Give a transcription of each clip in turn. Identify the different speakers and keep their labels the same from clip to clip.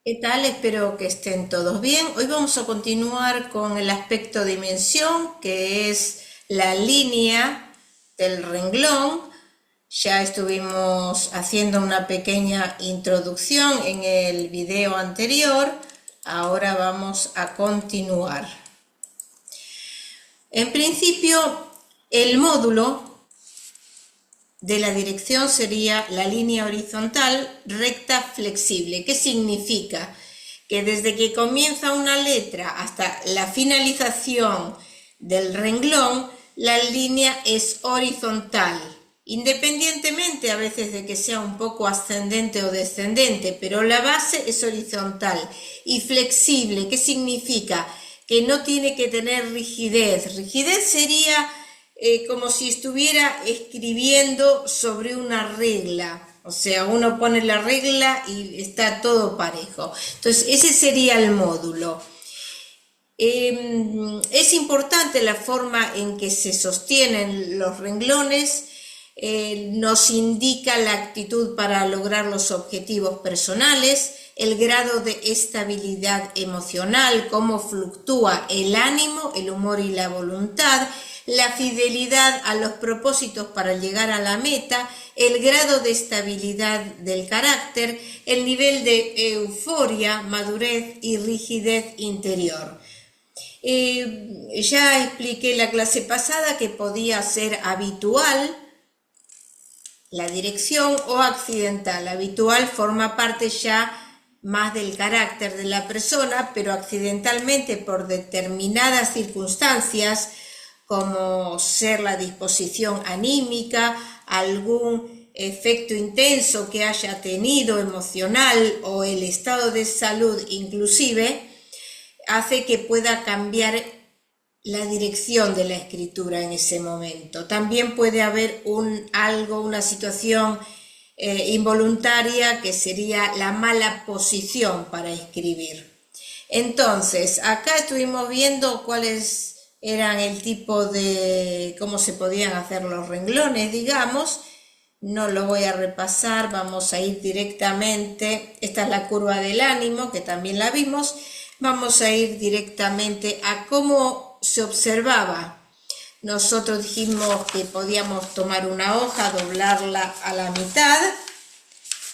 Speaker 1: ¿Qué tal? Espero que estén todos bien. Hoy vamos a continuar con el aspecto dimensión, que es la línea del renglón. Ya estuvimos haciendo una pequeña introducción en el video anterior. Ahora vamos a continuar. En principio, el módulo de la dirección sería la línea horizontal recta flexible. ¿Qué significa? Que desde que comienza una letra hasta la finalización del renglón, la línea es horizontal, independientemente a veces de que sea un poco ascendente o descendente, pero la base es horizontal. Y flexible, ¿qué significa? Que no tiene que tener rigidez. Rigidez sería como si estuviera escribiendo sobre una regla. O sea, uno pone la regla y está todo parejo. Entonces, ese sería el módulo. Es importante la forma en que se sostienen los renglones. Nos indica la actitud para lograr los objetivos personales, el grado de estabilidad emocional, cómo fluctúa el ánimo, el humor y la voluntad, la fidelidad a los propósitos para llegar a la meta, el grado de estabilidad del carácter, el nivel de euforia, madurez y rigidez interior. Ya expliqué la clase pasada que podía ser habitual la dirección o accidental. Habitual forma parte ya más del carácter de la persona, pero accidentalmente por determinadas circunstancias, como ser la disposición anímica, algún efecto intenso que haya tenido emocional o el estado de salud inclusive, hace que pueda cambiar la dirección de la escritura en ese momento. También puede haber una situación involuntaria que sería la mala posición para escribir. Entonces, acá estuvimos viendo cuáles eran el tipo de cómo se podían hacer los renglones, digamos. No lo voy a repasar, vamos a ir directamente. Esta es la curva del ánimo, que también la vimos. Vamos a ir directamente a cómo se observaba. Nosotros dijimos que podíamos tomar una hoja, doblarla a la mitad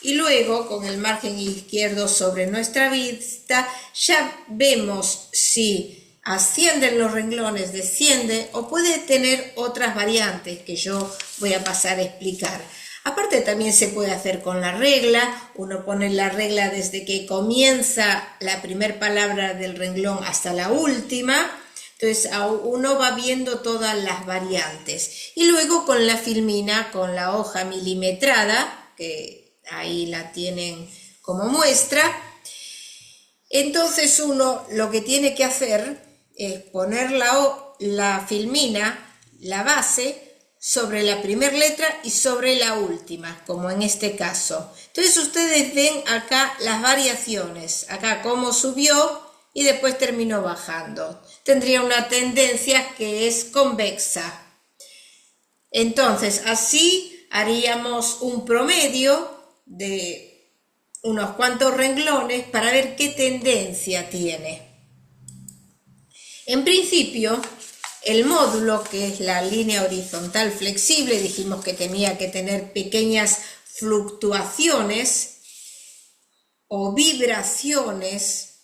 Speaker 1: y luego con el margen izquierdo sobre nuestra vista ya vemos si ascienden los renglones, desciende o puede tener otras variantes que yo voy a pasar a explicar. Aparte también se puede hacer con la regla, uno pone la regla desde que comienza la primera palabra del renglón hasta la última, entonces uno va viendo todas las variantes. Y luego con la filmina, con la hoja milimetrada, que ahí la tienen como muestra, entonces uno lo que tiene que hacer es poner la filmina, la base, sobre la primera letra y sobre la última, como en este caso. Entonces ustedes ven acá las variaciones, acá cómo subió y después terminó bajando. Tendría una tendencia que es convexa. Entonces así haríamos un promedio de unos cuantos renglones para ver qué tendencia tiene. En principio, el módulo, que es la línea horizontal flexible, dijimos que tenía que tener pequeñas fluctuaciones o vibraciones,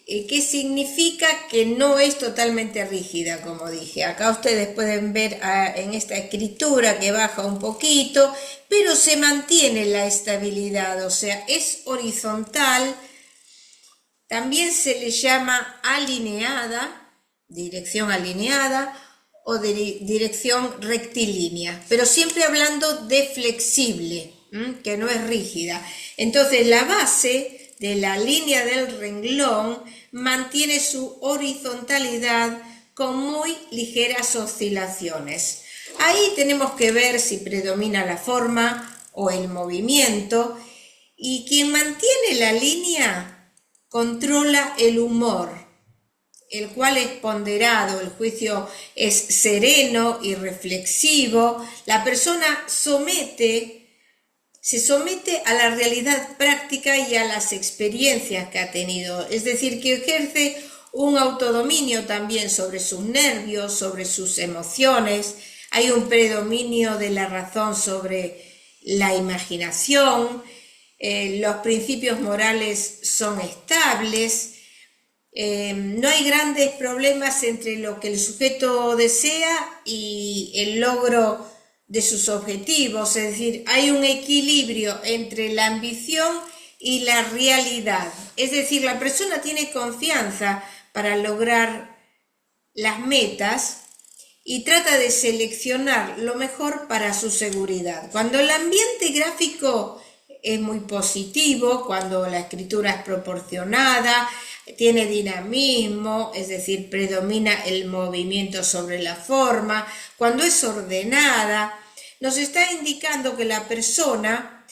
Speaker 1: que significa que no es totalmente rígida, como dije. Acá ustedes pueden ver en esta escritura que baja un poquito, pero se mantiene la estabilidad, o sea, es horizontal. También se le llama alineada, dirección alineada o de dirección rectilínea, pero siempre hablando de flexible, que no es rígida. Entonces la base de la línea del renglón mantiene su horizontalidad con muy ligeras oscilaciones. Ahí tenemos que ver si predomina la forma o el movimiento, y quien mantiene la línea controla el humor, el cual es ponderado, el juicio es sereno y reflexivo. La persona somete se somete a la realidad práctica y a las experiencias que ha tenido, es decir, que ejerce un autodominio también sobre sus nervios, sobre sus emociones. Hay un predominio de la razón sobre la imaginación, los principios morales son estables, no hay grandes problemas entre lo que el sujeto desea y el logro de sus objetivos, es decir, hay un equilibrio entre la ambición y la realidad, es decir, la persona tiene confianza para lograr las metas y trata de seleccionar lo mejor para su seguridad. Cuando el ambiente gráfico es muy positivo, cuando la escritura es proporcionada, tiene dinamismo, es decir, predomina el movimiento sobre la forma, cuando es ordenada, nos está indicando que la persona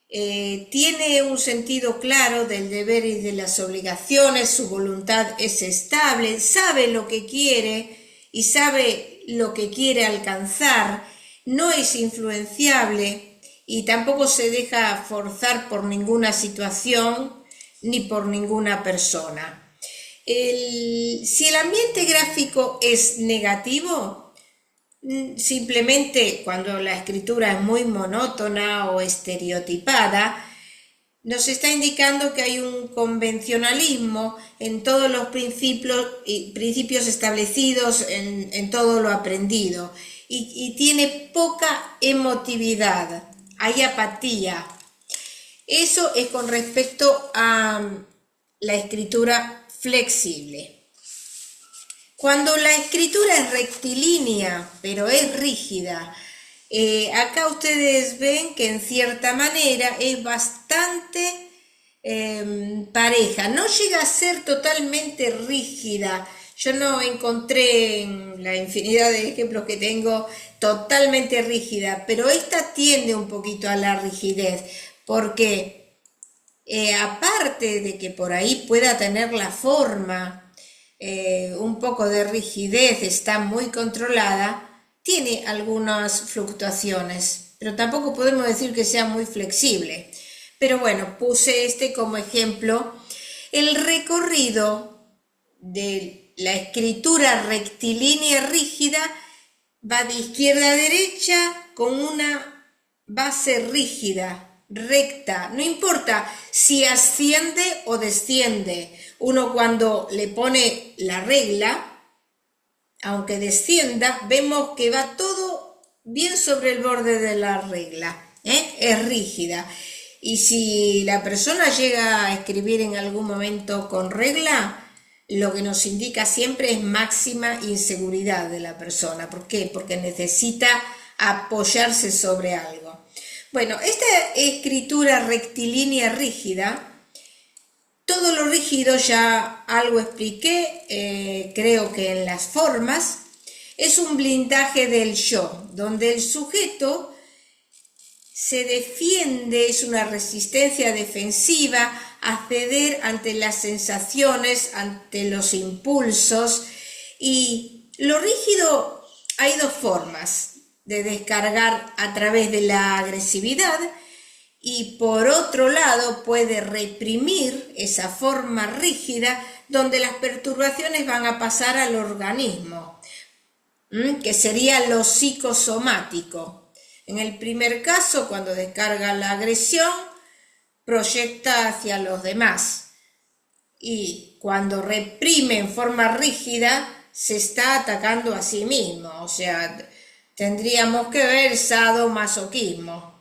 Speaker 1: tiene un sentido claro del deber y de las obligaciones, su voluntad es estable, sabe lo que quiere y sabe lo que quiere alcanzar, no es influenciable y tampoco se deja forzar por ninguna situación ni por ninguna persona. Si el ambiente gráfico es negativo, simplemente cuando la escritura es muy monótona o estereotipada, nos está indicando que hay un convencionalismo en todos los principios establecidos, en todo lo aprendido, y tiene poca emotividad, hay apatía. Eso es con respecto a la escritura flexible. Cuando la escritura es rectilínea, pero es rígida, acá ustedes ven que en cierta manera es bastante pareja, no llega a ser totalmente rígida. Yo no encontré en la infinidad de ejemplos que tengo totalmente rígida, pero esta tiende un poquito a la rigidez, porque aparte de que por ahí pueda tener la forma, un poco de rigidez, está muy controlada, tiene algunas fluctuaciones, pero tampoco podemos decir que sea muy flexible. Pero bueno, puse este como ejemplo. El recorrido de la escritura rectilínea rígida va de izquierda a derecha con una base rígida, recta, no importa si asciende o desciende. Uno cuando le pone la regla, aunque descienda, vemos que va todo bien sobre el borde de la regla, es rígida. Y si la persona llega a escribir en algún momento con regla, lo que nos indica siempre es máxima inseguridad de la persona. ¿Por qué? Porque necesita apoyarse sobre algo. Bueno, esta escritura rectilínea rígida, todo lo rígido ya algo expliqué, creo que en las formas, es un blindaje del yo, donde el sujeto se defiende, es una resistencia defensiva a ceder ante las sensaciones, ante los impulsos. Y lo rígido, hay dos formas de descargar a través de la agresividad, y por otro lado puede reprimir esa forma rígida donde las perturbaciones van a pasar al organismo, que sería lo psicosomático. En el primer caso, cuando descarga la agresión, proyecta hacia los demás, y cuando reprime en forma rígida, se está atacando a sí mismo, o sea, tendríamos que ver sadomasoquismo.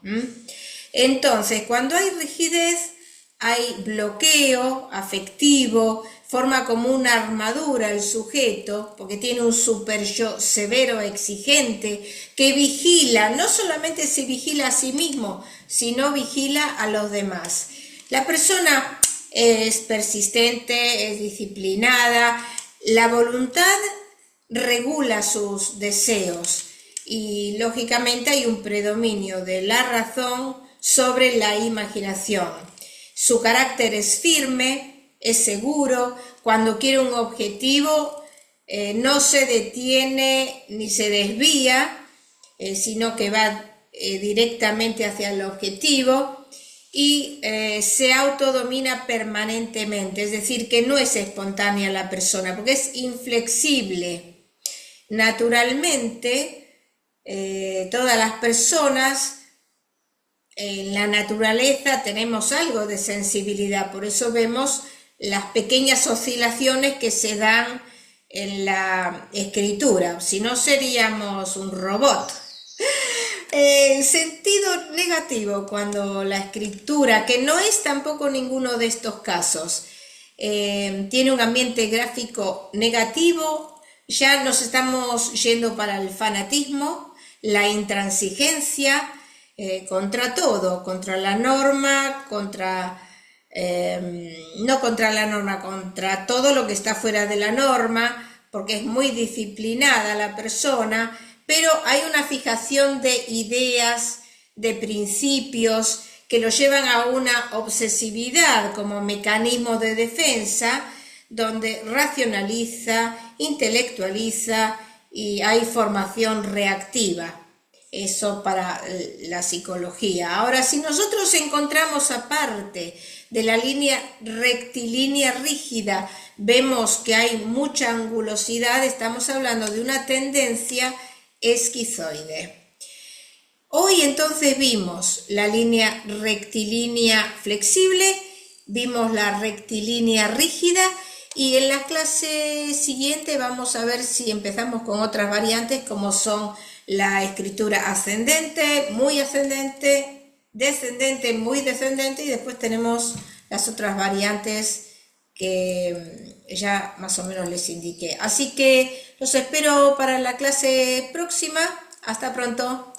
Speaker 1: Entonces, cuando hay rigidez, hay bloqueo afectivo, forma como una armadura el sujeto, porque tiene un super yo severo, exigente, que vigila, no solamente se vigila a sí mismo, sino vigila a los demás. La persona es persistente, es disciplinada, la voluntad regula sus deseos y lógicamente hay un predominio de la razón sobre la imaginación. Su carácter es firme, es seguro, cuando quiere un objetivo no se detiene ni se desvía, sino que va directamente hacia el objetivo y se autodomina permanentemente, es decir, que no es espontánea la persona, porque es inflexible. Naturalmente, todas las personas en la naturaleza tenemos algo de sensibilidad, por eso vemos las pequeñas oscilaciones que se dan en la escritura, si no seríamos un robot. En sentido negativo, cuando la escritura, que no es tampoco ninguno de estos casos, tiene un ambiente gráfico negativo, ya nos estamos yendo para el fanatismo, la intransigencia, contra todo, contra la norma, no contra la norma, contra todo lo que está fuera de la norma, porque es muy disciplinada la persona, pero hay una fijación de ideas, de principios, que lo llevan a una obsesividad como mecanismo de defensa, donde racionaliza, intelectualiza y hay formación reactiva. Eso para la psicología. Ahora, si nosotros encontramos aparte de la línea rectilínea rígida, vemos que hay mucha angulosidad, estamos hablando de una tendencia esquizoide. Hoy entonces vimos la línea rectilínea flexible, vimos la rectilínea rígida y en la clase siguiente vamos a ver si empezamos con otras variantes como son la escritura ascendente, muy ascendente, descendente, muy descendente y después tenemos las otras variantes que ya más o menos les indiqué. Así que los espero para la clase próxima. Hasta pronto.